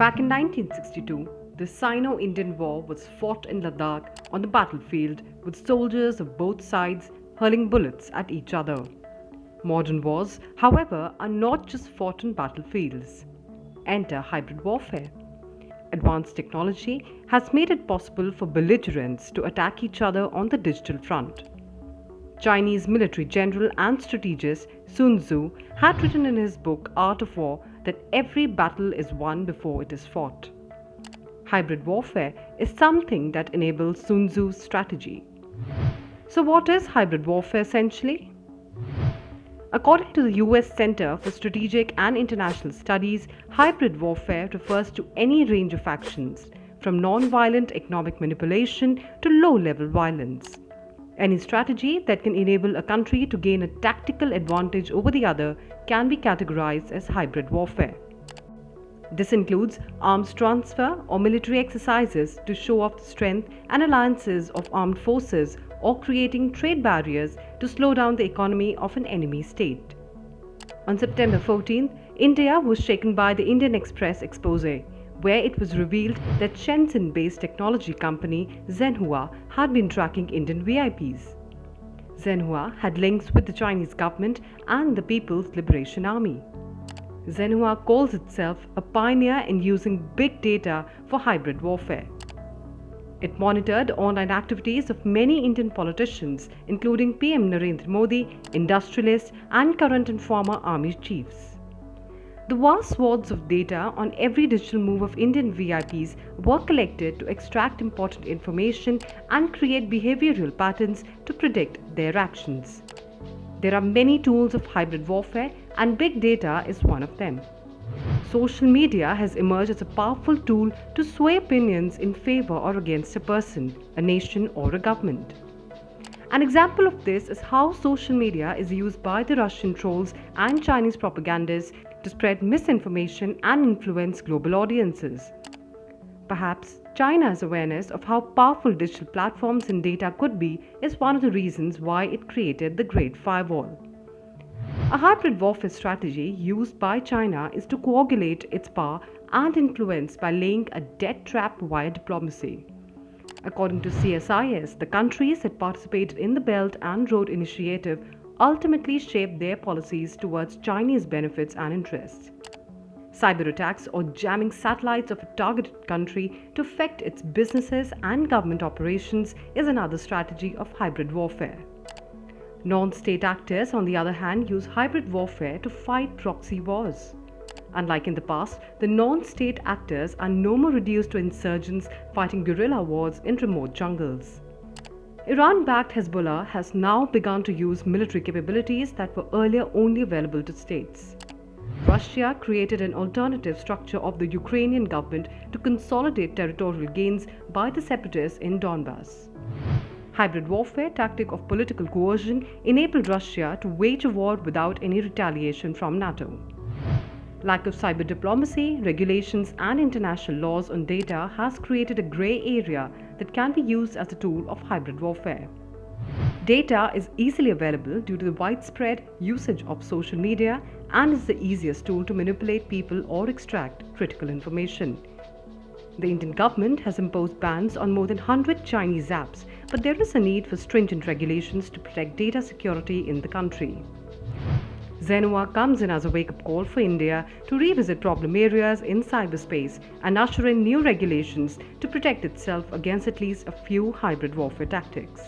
Back in 1962, the Sino-Indian War was fought in Ladakh on the battlefield with soldiers of both sides hurling bullets at each other. Modern wars, however, are not just fought on battlefields. Enter hybrid warfare. Advanced technology has made it possible for belligerents to attack each other on the digital front. Chinese military general and strategist Sun Tzu had written in his book Art of War that every battle is won before it is fought. Hybrid warfare is something that enables Sun Tzu's strategy. So, what is hybrid warfare essentially? According to the US Center for Strategic and International Studies, hybrid warfare refers to any range of actions, from non-violent economic manipulation to low-level violence. Any strategy that can enable a country to gain a tactical advantage over the other can be categorized as hybrid warfare. This includes arms transfer or military exercises to show off the strength and alliances of armed forces, or creating trade barriers to slow down the economy of an enemy state. On September 14th, India was shaken by the Indian Express expose, where it was revealed that Shenzhen-based technology company Zhenhua had been tracking Indian VIPs. Zhenhua had links with the Chinese government and the People's Liberation Army. Zhenhua calls itself a pioneer in using big data for hybrid warfare. It monitored online activities of many Indian politicians, including PM Narendra Modi, industrialists, and current and former army chiefs. The vast swaths of data on every digital move of Indian VIPs were collected to extract important information and create behavioral patterns to predict their actions. There are many tools of hybrid warfare, and big data is one of them. Social media has emerged as a powerful tool to sway opinions in favor or against a person, a nation, or a government. An example of this is how social media is used by the Russian trolls and Chinese propagandists to spread misinformation and influence global audiences. Perhaps China's awareness of how powerful digital platforms and data could be is one of the reasons why it created the Great Firewall. A hybrid warfare strategy used by China is to coagulate its power and influence by laying a debt trap via diplomacy. According to CSIS, the countries that participated in the Belt and Road Initiative ultimately shaped their policies towards Chinese benefits and interests. Cyber attacks or jamming satellites of a targeted country to affect its businesses and government operations is another strategy of hybrid warfare. Non-state actors, on the other hand, use hybrid warfare to fight proxy wars. Unlike in the past, the non-state actors are no more reduced to insurgents fighting guerrilla wars in remote jungles. Iran-backed Hezbollah has now begun to use military capabilities that were earlier only available to states. Russia created an alternative structure of the Ukrainian government to consolidate territorial gains by the separatists in Donbass. Hybrid warfare tactic of political coercion enabled Russia to wage a war without any retaliation from NATO. Lack of cyber diplomacy, regulations, and international laws on data has created a grey area that can be used as a tool of hybrid warfare. Data is easily available due to the widespread usage of social media and is the easiest tool to manipulate people or extract critical information. The Indian government has imposed bans on more than 100 Chinese apps, but there is a need for stringent regulations to protect data security in the country. Zhenhua comes in as a wake-up call for India to revisit problem areas in cyberspace and usher in new regulations to protect itself against at least a few hybrid warfare tactics.